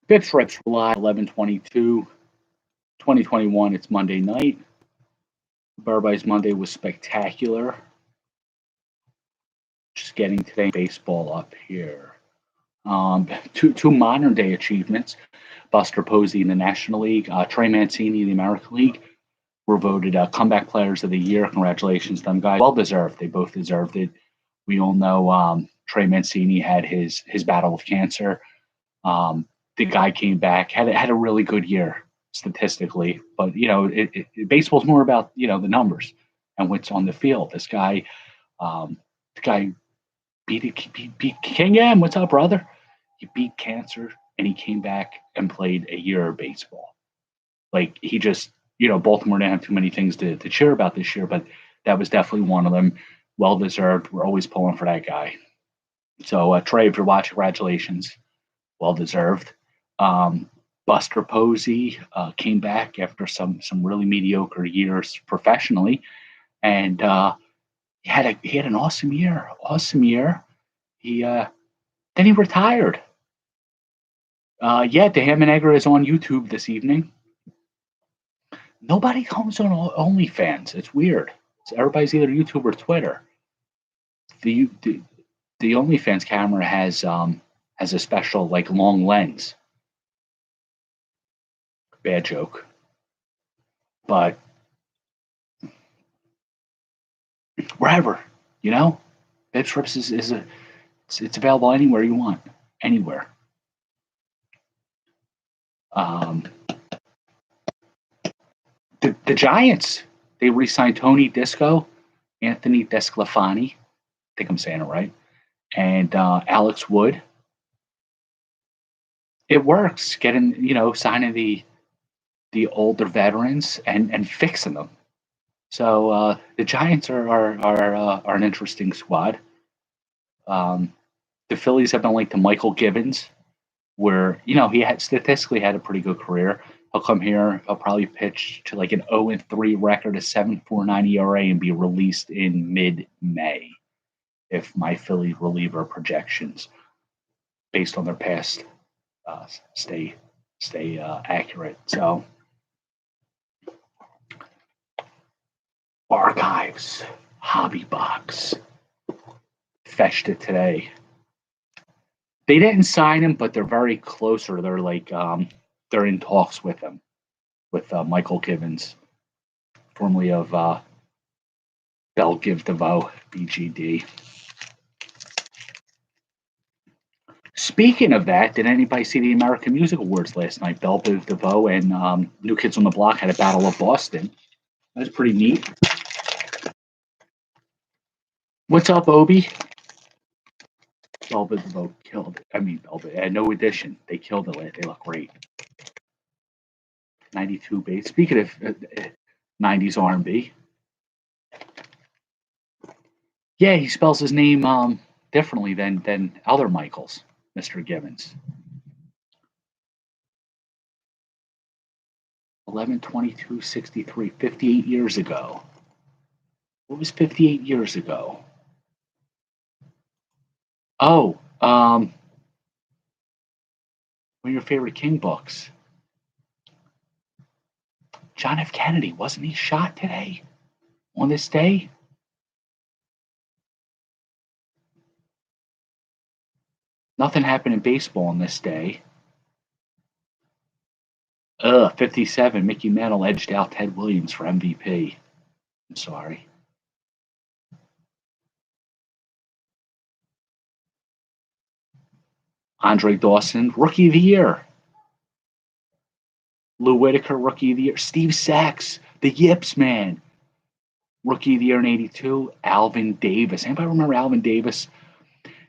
BpsRps live 11/22, 2021. It's Monday night. Everybody's Monday was spectacular. Just getting today baseball up here. Two modern day achievements. Buster Posey in the National League, Trey Mancini in the American League were voted comeback players of the year. Congratulations to them guys. Well deserved. They both deserved it. We all know Trey Mancini had his battle with cancer. The guy came back, had a really good year statistically, but baseball's more about the numbers and what's on the field. The guy beat King M. What's up, brother? He beat cancer and he came back and played a year of baseball. Like he just, Baltimore didn't have too many things to cheer about this year, but that was definitely one of them. Well deserved. We're always pulling for that guy. So Trey, if you're watching, congratulations. Well deserved. Buster Posey came back after some really mediocre years professionally, and he had an awesome year. He then he retired. The Ham and Egger is on YouTube this evening. Nobody comes on OnlyFans. It's weird. Everybody's either YouTube or Twitter. The OnlyFans camera has a special long lens. Bad joke. But wherever, BpsRps it's available anywhere you want, anywhere. The Giants, they re-signed Anthony Desclafani, I think I'm saying it right, and Alex Wood. It works, signing the older veterans and fixing them. So the Giants are an interesting squad. The Phillies have been linked to Michael Gibbons, where he had statistically had a pretty good career. He'll come here. He'll probably pitch to an 0-3 record, a 7.49 ERA, and be released in mid-May, if my Philly reliever projections, based on their past, stay accurate. So Archives, Hobby Box, fetched it today. They didn't sign him, but they're very close, or they're in talks with him, with Michael Gibbons, formerly of Bell Give DeVoe, BGD. Speaking of that, did anybody see the American Music Awards last night? Bell Give DeVoe and New Kids on the Block had a battle of Boston. That's pretty neat. What's up, Obi? Bell Give DeVoe killed it. I mean, No Edition. They killed it. They look great. 92 bass. Speaking of 90s R&B. Yeah, he spells his name differently than other Michaels, Mr. Gibbons. 11/22/63, 58 years ago. What was 58 years ago? Oh, one of your favorite King books. John F. Kennedy, wasn't he shot today? On this day? Nothing happened in baseball on this day. 57, Mickey Mantle edged out Ted Williams for MVP. I'm sorry. Andre Dawson, Rookie of the Year. Lou Whitaker, Rookie of the Year. Steve Sachs, the Yips man, Rookie of the Year in 82. Alvin Davis. Anybody remember Alvin Davis?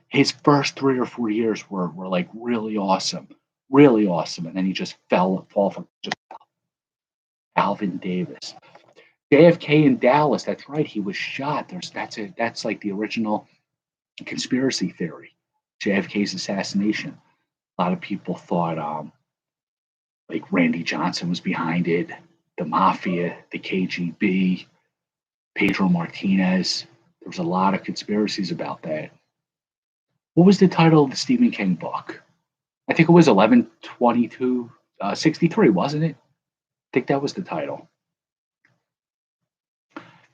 His first 3 or 4 years were really awesome. Really awesome. And then he just fell from Alvin Davis. JFK in Dallas, that's right, he was shot. That's like the original conspiracy theory. JFK's assassination. A lot of people thought Randy Johnson was behind it, the mafia, the KGB, Pedro Martinez. There was a lot of conspiracies about that. What was the title of the Stephen King book? I think it was 11/22 '63, wasn't it? I think that was the title.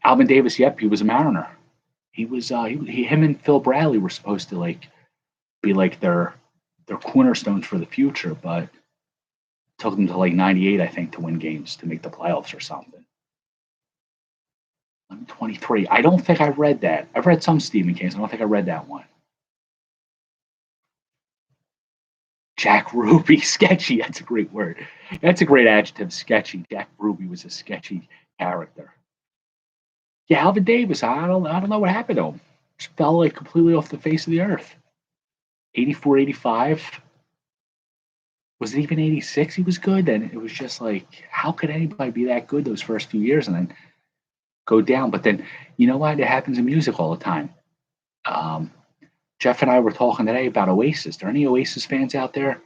Alvin Davis, yep, he was a Mariner. He was him and Phil Bradley were supposed to like be like their cornerstones for the future, but it took them to like '98, I think, to win games to make the playoffs or something. 23. I don't think I read that. I've read some Stephen King's. I don't think I read that one. Jack Ruby, sketchy. That's a great word. That's a great adjective, sketchy. Jack Ruby was a sketchy character. Yeah, Alvin Davis. I don't know what happened to him. Just fell like completely off the face of the earth. 84, 85. Was it even 86? He was good. Then it was just like, how could anybody be that good those first few years and then go down? But then, you know what? It happens in music all the time. Um, Jeff and I were talking today about Oasis. Are there any Oasis fans out there?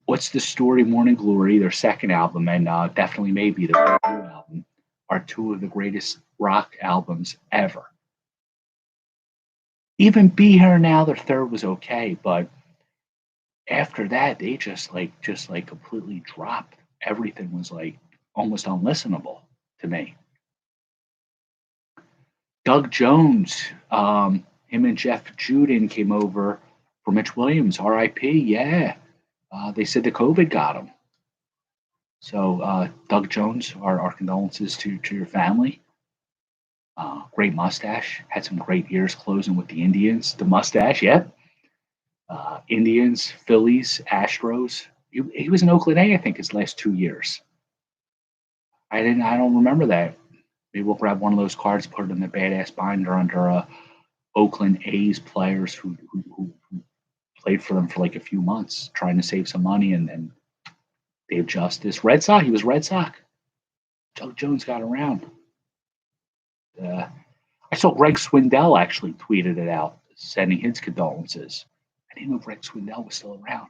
What's the Story, Morning Glory, their second album, and definitely maybe their new album, are two of the greatest rock albums ever. Even Be Here Now, their third was okay, but after that they just like completely dropped. Everything was like almost unlistenable to me. Doug Jones, him and Jeff Juden came over for Mitch Williams, R.I.P. Yeah, they said the COVID got him. So Doug Jones, our condolences to your family. Great mustache, had some great years closing with the Indians. The mustache, yeah. Indians, Phillies, Astros. He was in Oakland A, I think, his last 2 years. I don't remember that. Maybe we'll grab one of those cards, put it in the badass binder under Oakland A's players who played for them for like a few months, trying to save some money, and Dave Justice. Red Sox, he was Red Sox. Doug Jones got around. Uh, I saw Greg Swindell actually tweeted it out, sending his condolences. I didn't know Greg Swindell was still around.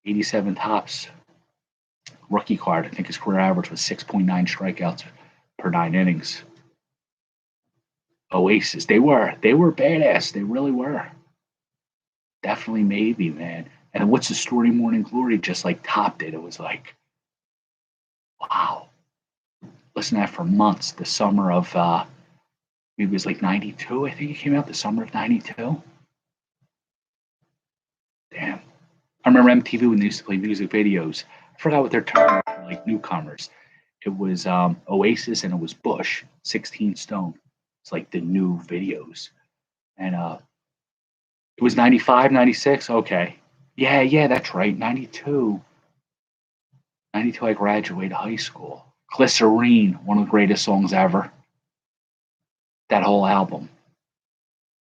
87 tops. Rookie card. I think his career average was 6.9 strikeouts per 9 innings. Oasis. They were badass. They really were. Definitely maybe, man. And What's the Story, Morning Glory just like topped it. It was like, wow. Listen to that for months. The summer of maybe it was like '92. I think it came out the summer of '92. Damn. I remember MTV when they used to play music videos. I forgot what their term was for like newcomers. It was Oasis and it was Bush, 16 Stone. It's like the new videos. And it was 95, 96. Okay. Yeah, yeah, that's right. 92. 92, I graduated high school. Glycerine, one of the greatest songs ever. That whole album.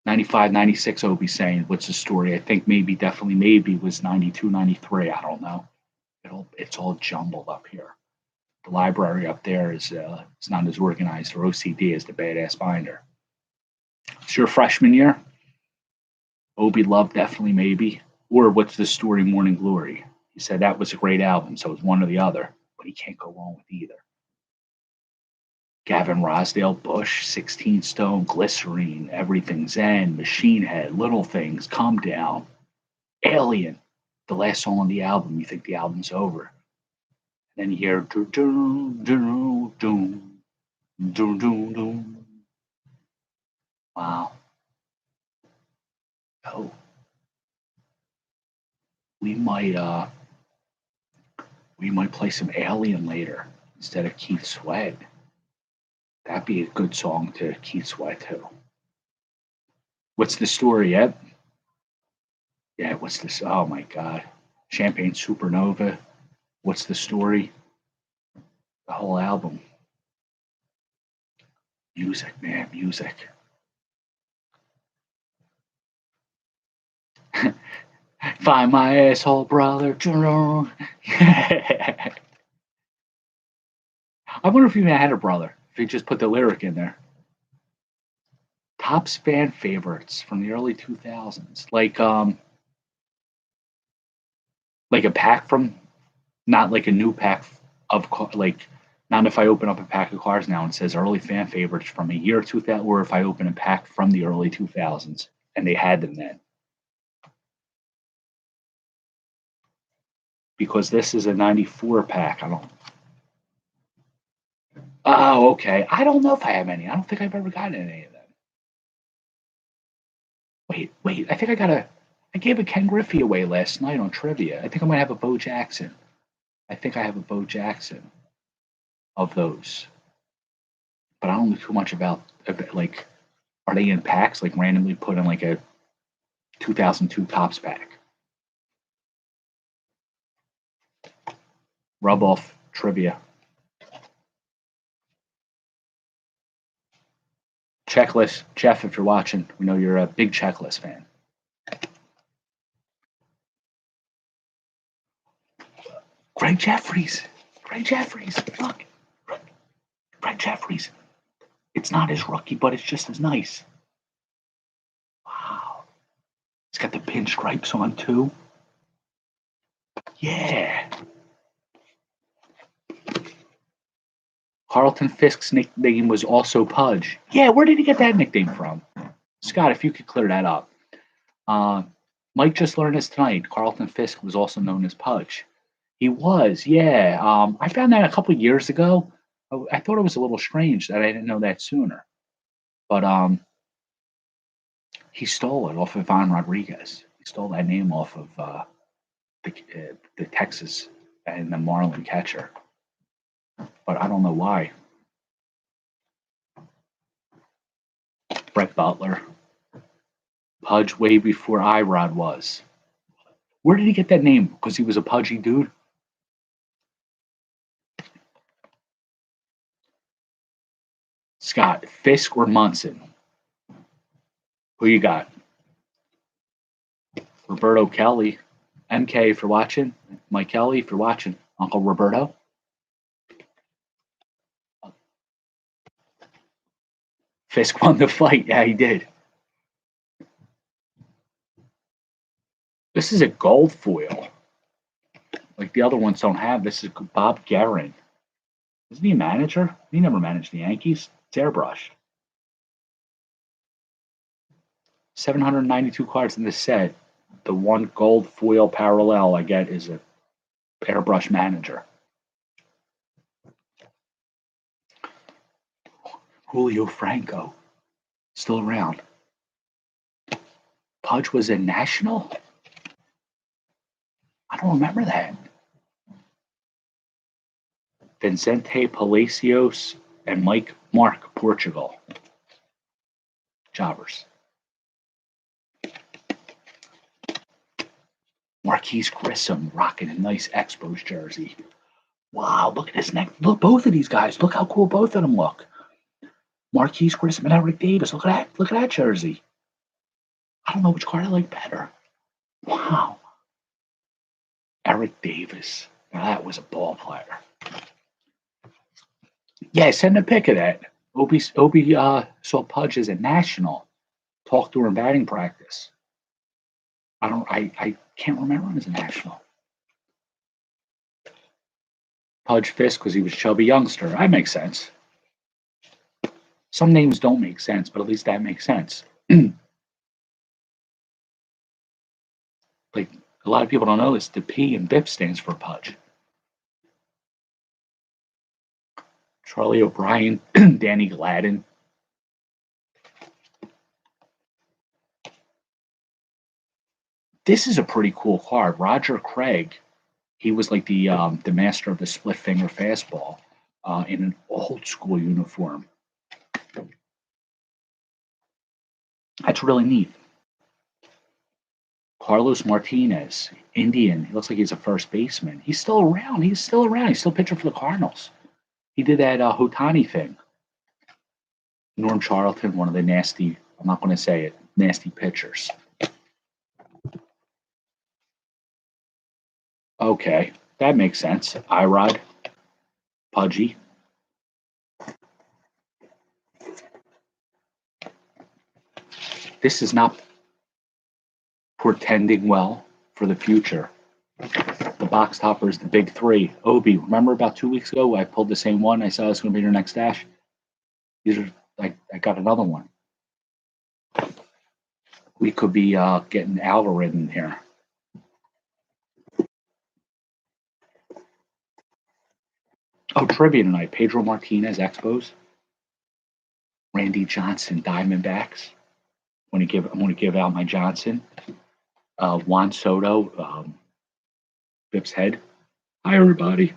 95, 96, Obi saying, what's the story? I think maybe, definitely maybe was 92, 93. I don't know. It's all jumbled up here. The library up there is it's not as organized or OCD as the badass binder. It's your freshman year. Obi Love, definitely maybe. Or What's the Story, Morning Glory. He said that was a great album, so it's one or the other, but he can't go wrong with either. Gavin Rosdale, Bush, 16 Stone, Glycerine, Everything's End, Machine Head, Little Things, Calm Down, Alien, the last song on the album. You think the album's over. And then you hear doo doo doo doo doo doo doo. Wow. Oh. We might play some Alien later instead of Keith Sweat. That'd be a good song to Keith Sweat too. What's the story yet? Yeah, what's this? Oh my God. Champagne Supernova. What's the story? The whole album. Music, man, music. Find my asshole, brother. I wonder if he had a brother. If he just put the lyric in there. Topps fan favorites from the early 2000s, like a pack from, not like a new pack of like, not if I open up a pack of cars now and it says early fan favorites from a year 2000, or if I open a pack from the early 2000s and they had them then. because this is a 94 pack. I don't. Oh, okay. I don't know if I have any. I don't think I've ever gotten any of them. Wait. I think I got a. I gave a Ken Griffey away last night on trivia. I think I might have a Bo Jackson. I think I have a Bo Jackson of those, but I don't know too much about like. Are they in packs? Like randomly put in like a 2002 Topps pack? Rub off trivia. Checklist. Jeff, if you're watching, we know you're a big checklist fan. Greg Jeffries. Look. Greg Jeffries. It's not his rookie, but it's just as nice. Wow. It's got the pinstripes on too. Yeah. Carlton Fisk's nickname was also Pudge. Yeah, where did he get that nickname from? Scott, if you could clear that up. Mike just learned this tonight. Carlton Fisk was also known as Pudge. He was, yeah. I found that a couple years ago. I thought it was a little strange that I didn't know that sooner. But he stole it off of Ivan Rodriguez. He stole that name off of the Texas and the Marlin catcher. But I don't know why. Brett Butler. Pudge way before Irod was. Where did he get that name? Because he was a pudgy dude? Scott, Fisk or Munson? Who you got? Roberto Kelly. MK, if you're watching. Mike Kelly, if you're watching. Uncle Roberto. Fisk won the fight. Yeah, he did. This is a gold foil. Like the other ones don't have. This is Bob Guerin. Isn't he a manager? He never managed the Yankees. It's airbrushed. 792 cards in this set. The one gold foil parallel I get is a airbrush manager. Julio Franco, still around. Pudge was a national? I don't remember that. Vicente Palacios and Mark Portugal. Jobbers. Marquise Grissom rocking a nice Expos jersey. Wow, look at his neck. Look, both of these guys. Look how cool both of them look. Marquise Grissom and Eric Davis. Look at that. Look at that jersey. I don't know which card I like better. Wow. Eric Davis. Now that was a ball player. Yeah, send a pic of that. Obi saw Pudge as a national. Talked to her in batting practice. I can't remember him as a national. Pudge Fisk because he was chubby youngster. That makes sense. Some names don't make sense, but at least that makes sense. Like a lot of people don't know this. The P in BIP stands for Pudge. Charlie O'Brien, Danny Gladden. This is a pretty cool card. Roger Craig. He was like the master of the split finger fastball in an old school uniform. That's really neat. Carlos Martinez, Indian. He looks like he's a first baseman. He's still around. He's still pitching for the Cardinals. He did that Hotani thing. Norm Charlton, one of the nasty, I'm not going to say it, nasty pitchers. Okay, that makes sense. Irod, Pudgy. This is not portending well for the future. The box topper is the big three. Obi, remember about 2 weeks ago I pulled the same one? I said it's going to be your next stash. These are, I got another one. We could be getting algorithm here. Oh, trivia tonight. Pedro Martinez, Expos. Randy Johnson, Diamondbacks. I'm going to give out my Johnson. Juan Soto, Bips Head. Hi, everybody.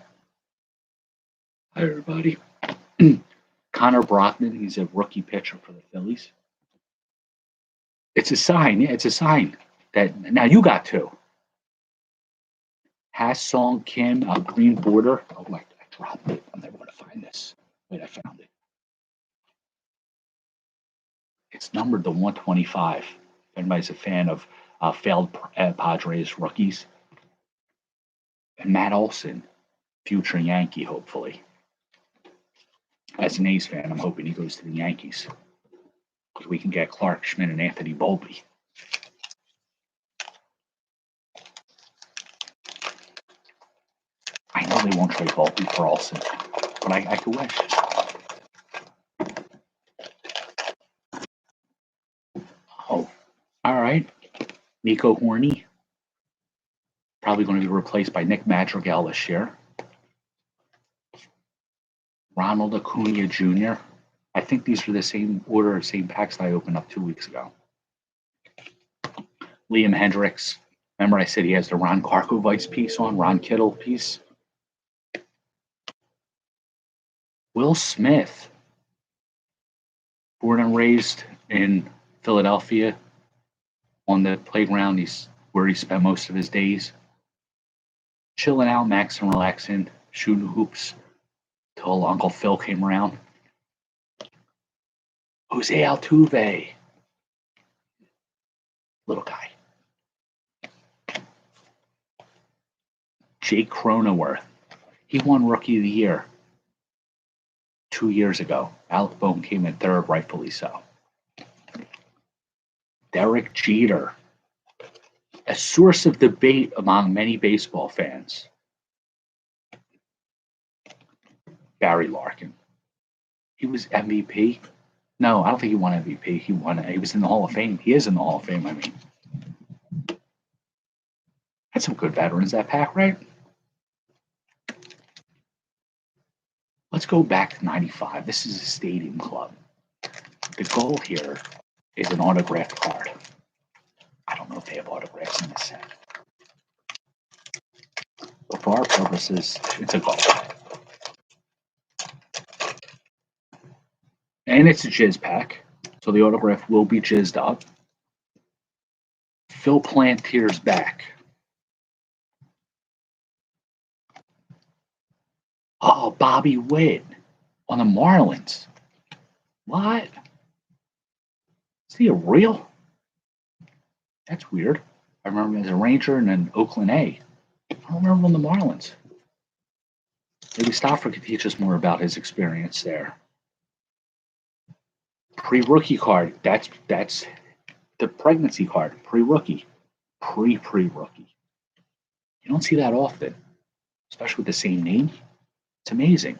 Hi, everybody. Connor Brockman, he's a rookie pitcher for the Phillies. It's a sign. Yeah, it's a sign that now you got two. Ha-Sung Kim, green border. Oh, I dropped it. I'm never going to find this. Wait, I found it. It's numbered to 125. If anybody's a fan of failed Padres rookies. And Matt Olson, future Yankee, hopefully. As an A's fan, I'm hoping he goes to the Yankees. Because we can get Clark Schmidt and Anthony Volpe. I know they won't trade Volpe for Olson, but I could wish. Oh, all right. Nico Horney, probably going to be replaced by Nick Madrigal this year. Ronald Acuna Jr. I think these are the same order, same packs that I opened up 2 weeks ago. Liam Hendricks. Remember I said he has the Ron Karkovice piece on, Ron Kittle piece? Will Smith, born and raised in Philadelphia, on the playground, he's where he spent most of his days. Chilling out, maxing, relaxing, shooting hoops till Uncle Phil came around. Jose Altuve, little guy. Jake Cronenworth, he won Rookie of the Year 2 years ago. Alec Bohm came in third, rightfully so. Derek Jeter, a source of debate among many baseball fans. Barry Larkin, he was MVP. No, I don't think he won MVP. He was in the Hall of Fame. He is in the Hall of Fame, I mean. Had some good veterans, that pack, right? Let's go back to 95. This is a stadium club. The goal here is an autographed card. I don't know if they have autographs in this set. But for our purposes, it's a goal. And it's a jizz pack, so the autograph will be jizzed up. Phil Plantier's back. Oh, Bobby Witt on the Marlins. What? Is he a real? That's weird. I remember him as a Ranger and an Oakland A. I don't remember him on the Marlins. Maybe Stafford could teach us more about his experience there. Pre-rookie card. That's the pregnancy card. Pre-rookie. Pre-rookie. You don't see that often, especially with the same name. It's amazing.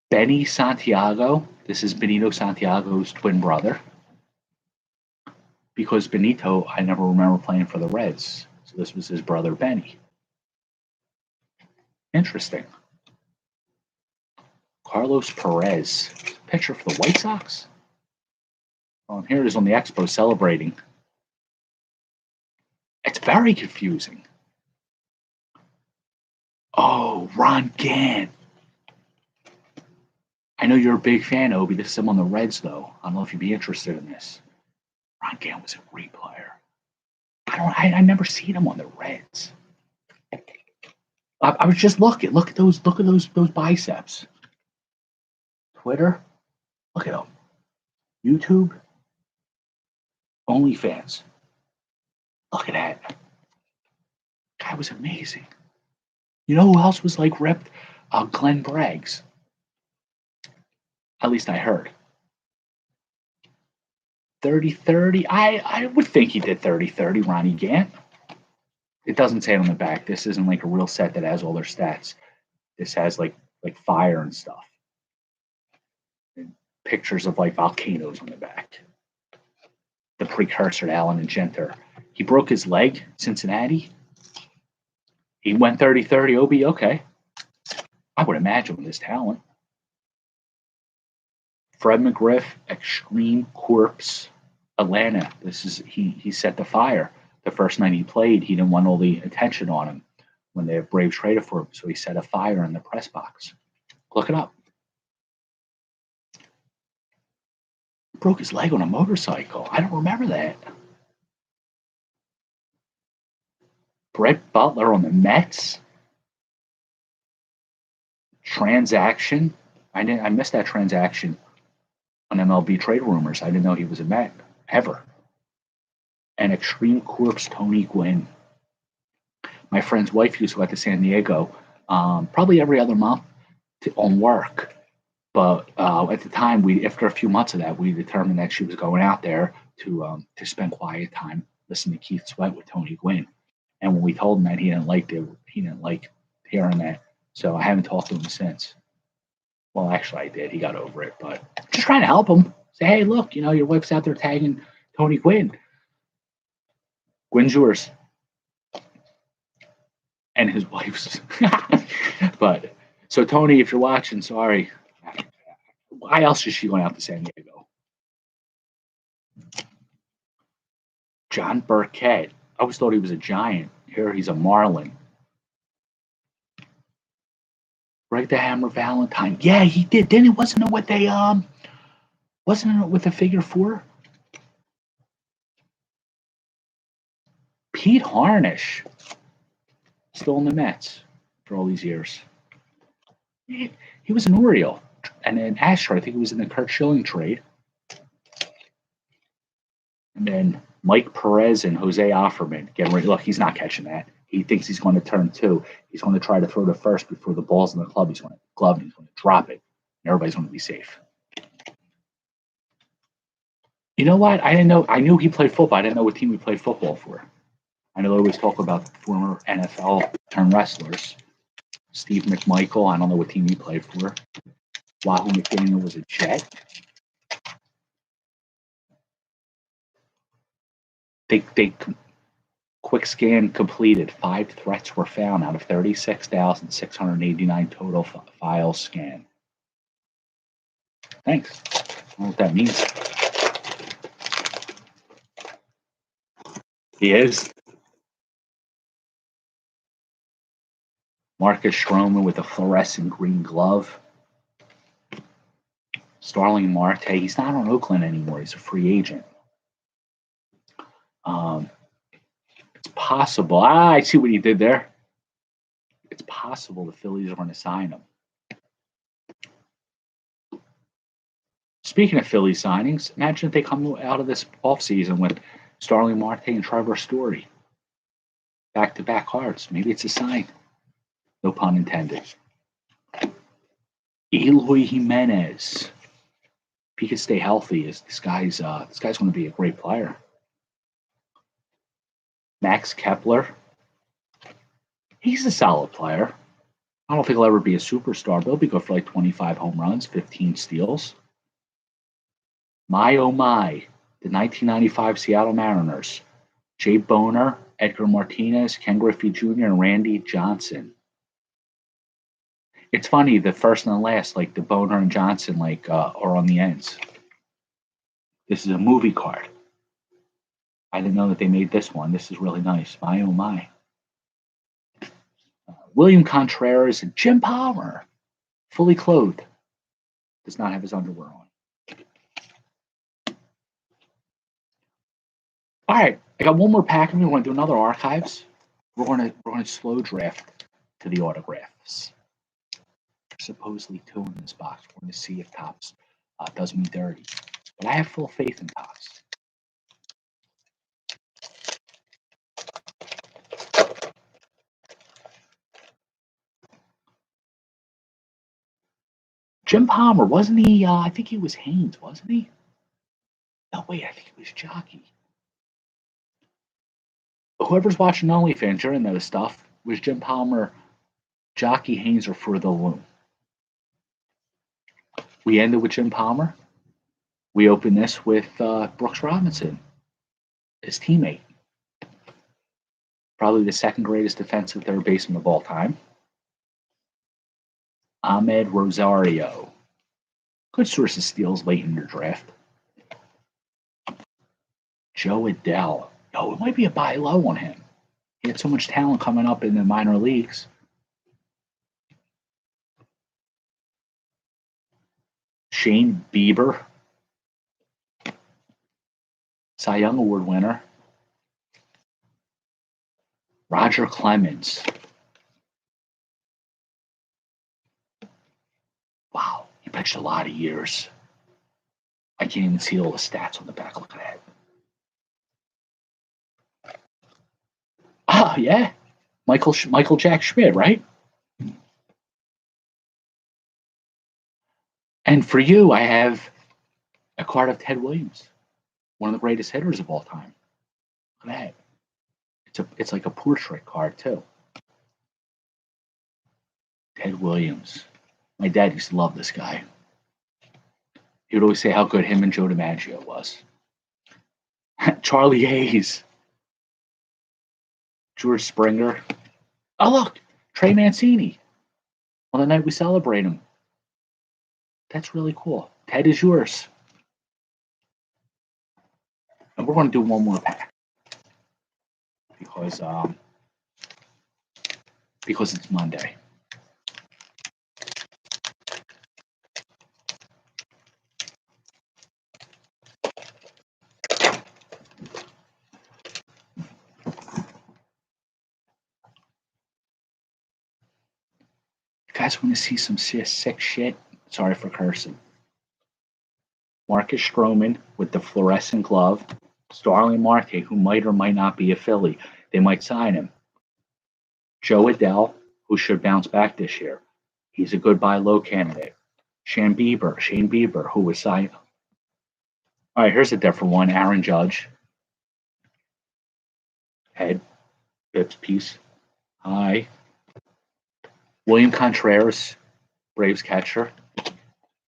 Benny Santiago. This is Benito Santiago's twin brother. Because Benito, I never remember playing for the Reds. So this was his brother, Benny. Interesting. Carlos Perez. Pitcher for the White Sox. Well, here it is on the Expo celebrating. It's very confusing. Oh, Ron Gant. I know you're a big fan, Obi. This is him on the Reds, though. I don't know if you'd be interested in this. Ron Gant was a great player. I never seen him on the Reds. I was just looking. Look at those biceps. Twitter. Look at them. YouTube. OnlyFans. Look at that. Guy was amazing. You know who else was like ripped? Glenn Braggs. At least I heard. 30-30. I would think he did 30-30, Ronnie Gant. It doesn't say it on the back. This isn't like a real set that has all their stats. This has like fire and stuff. And pictures of like volcanoes on the back. The precursor to Allen and Genter. He broke his leg, Cincinnati. He went 30-30 OB. Okay. I would imagine with his talent. Fred McGriff, Extreme Corpse, Atlanta. He set the fire. The first night he played, he didn't want all the attention on him when the Braves traded for him, so he set a fire in the press box. Look it up. Broke his leg on a motorcycle. I don't remember that. Brett Butler on the Mets. Transaction. I missed that transaction on MLB trade rumors. I didn't know he was a Met ever. And Extreme Corpse Tony Gwynn. My friend's wife used to go out to San Diego probably every other month on work. But at the time, after a few months of that, we determined that she was going out there to spend quiet time listening to Keith Sweat with Tony Gwynn. And when we told him that, he didn't like hearing that. So I haven't talked to him since. Well, actually, I did. He got over it, but just trying to help him. Say, hey, look, your wife's out there tagging Tony Gwynn. Gwynn's yours. And his wife's. But so Tony, if you're watching, sorry. Why else is she going out to San Diego? John Burkett. I always thought he was a Giant. Here he's a Marlin. Greg the Hammer Valentine. Yeah, he did. Then it wasn't with the figure 4? Pete Harnish. Still in the Mets for all these years. He was an Oriole and an Astro. I think he was in the Kurt Schilling trade. And then Mike Perez and Jose Offerman getting ready. Look, he's not catching that. He thinks he's going to turn 2. He's going to try to throw the first before the ball's in the club. He's going to glove and he's going to drop it. And everybody's going to be safe. You know what? I didn't know. I knew he played football. I didn't know what team he played football for. I know they always talk about former NFL turned wrestlers. Steve McMichael. I don't know what team he played for. Wahoo McDaniel was a Jet. They quick scan completed. 5 threats were found out of 36,689 total files scanned. Thanks. I don't know what that means. He is. Marcus Stroman with a fluorescent green glove. Starling Marte. He's not on Oakland anymore. He's a free agent. It's possible. I see what he did there. It's possible the Phillies are going to sign him. Speaking of Philly signings, imagine if they come out of this offseason with Starling Marte and Trevor Story. Back-to-back hearts. Maybe it's a sign. No pun intended. Eloy Jimenez. If he could stay healthy, this guy's going to be a great player. Max Kepler. He's a solid player. I don't think he'll ever be a superstar, but he'll be good for like 25 home runs, 15 steals. My oh my, the 1995 Seattle Mariners. Jay Boner, Edgar Martinez, Ken Griffey Jr., and Randy Johnson. It's funny, the first and the last, like the Boner and Johnson, are on the ends. This is a movie card. I didn't know that they made this one. This is really nice. My oh my. William Contreras and Jim Palmer, fully clothed, does not have his underwear on. All right, I got one more pack, and we're going to do another archives. We're going to slow draft to the autographs. There's supposedly 2 in this box. We're going to see if Topps does me dirty, but I have full faith in Topps. Jim Palmer, wasn't he? I think he was Haynes, wasn't he? No, wait, I think he was Jockey. Whoever's watching OnlyFans during those stuff, was Jim Palmer, Jockey, Haynes, or For the Loom? We ended with Jim Palmer. We open this with Brooks Robinson, his teammate. Probably the second greatest defensive third baseman of all time. Ahmed Rosario. Good source of steals late in your draft. Joe Adell. Oh, it might be a buy low on him. He had so much talent coming up in the minor leagues. Shane Bieber. Cy Young Award winner. Roger Clemens. Wow, he pitched a lot of years. I can't even see all the stats on the back. Look at that. Ah, yeah. Michael Jack Schmidt, right? And for you, I have a card of Ted Williams, one of the greatest hitters of all time. Look at that. It's like a portrait card too. Ted Williams. My dad used to love this guy. He would always say how good him and Joe DiMaggio was. Charlie Hayes. George Springer. Oh, look, Trey Mancini. On the night we celebrate him. That's really cool. Ted is yours. And we're going to do one more pack because it's Monday. You guys want to see some sick shit? Sorry for cursing. Marcus Stroman with the fluorescent glove. Starling Marte, who might or might not be a Philly. They might sign him. Joe Adell, who should bounce back this year. He's a good buy low candidate. Shane Bieber, who was signed. All right, here's a different one. Aaron Judge. Head. BpsRps. Hi. William Contreras, Braves catcher.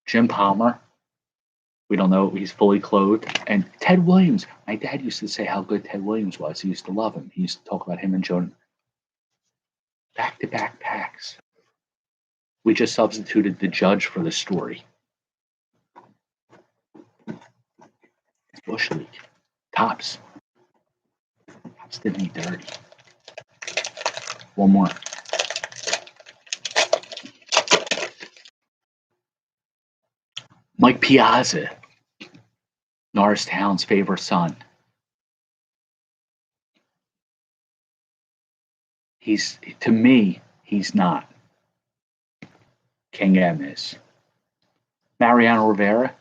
Jim Palmer. We don't know. He's fully clothed. And Ted Williams. My dad used to say how good Ted Williams was. He used to love him. He used to talk about him and Joe. Back-to-back packs. We just substituted the judge for the story. Bush League. Tops. Tops did me dirty. One more. Mike Piazza. Norristown's favorite son. To me, he's not. King M is. Mariano Rivera,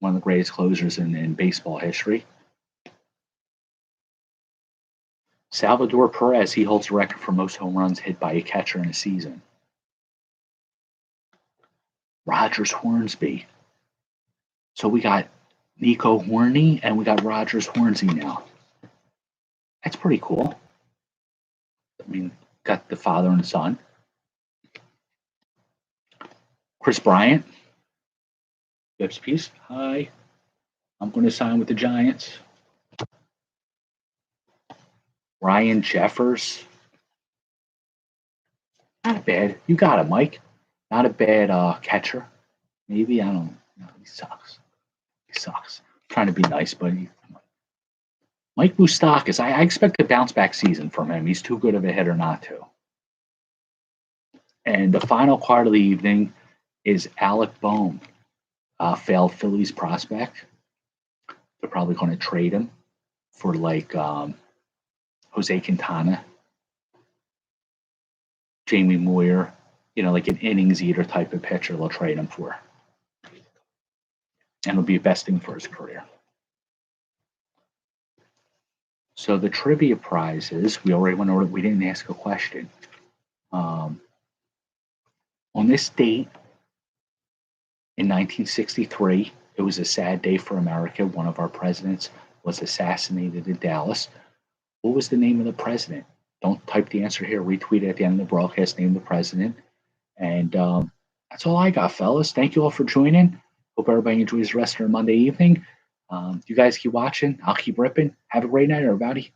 one of the greatest closers in baseball history. Salvador Perez, he holds the record for most home runs hit by a catcher in a season. Rogers Hornsby. So we got Nico Horney and we got Rogers Hornsby now. That's pretty cool. I mean, got the father and the son. Chris Bryant. BpsRps. Hi. I'm going to sign with the Giants. Ryan Jeffers. Not bad. You got it, Mike. Not a bad catcher. Maybe. I don't know. He sucks. I'm trying to be nice, but Mike Moustakas. I expect a bounce back season from him. He's too good of a hitter not to. And the final card of the evening is Alec Bohm, failed Phillies prospect. They're probably going to trade him for like Jose Quintana, Jamie Moyer, like an innings eater type of pitcher they'll trade him for. And it'll be a best thing for his career. So the trivia prizes, we already went over, we didn't ask a question. On this date, in 1963, it was a sad day for America. One of our presidents was assassinated in Dallas. What was the name of the president? Don't type the answer here. Retweet it at the end of the broadcast. Name the president. And that's all I got, fellas. Thank you all for joining. Hope everybody enjoys the rest of their Monday evening. You guys keep watching. I'll keep ripping. Have a great night, everybody.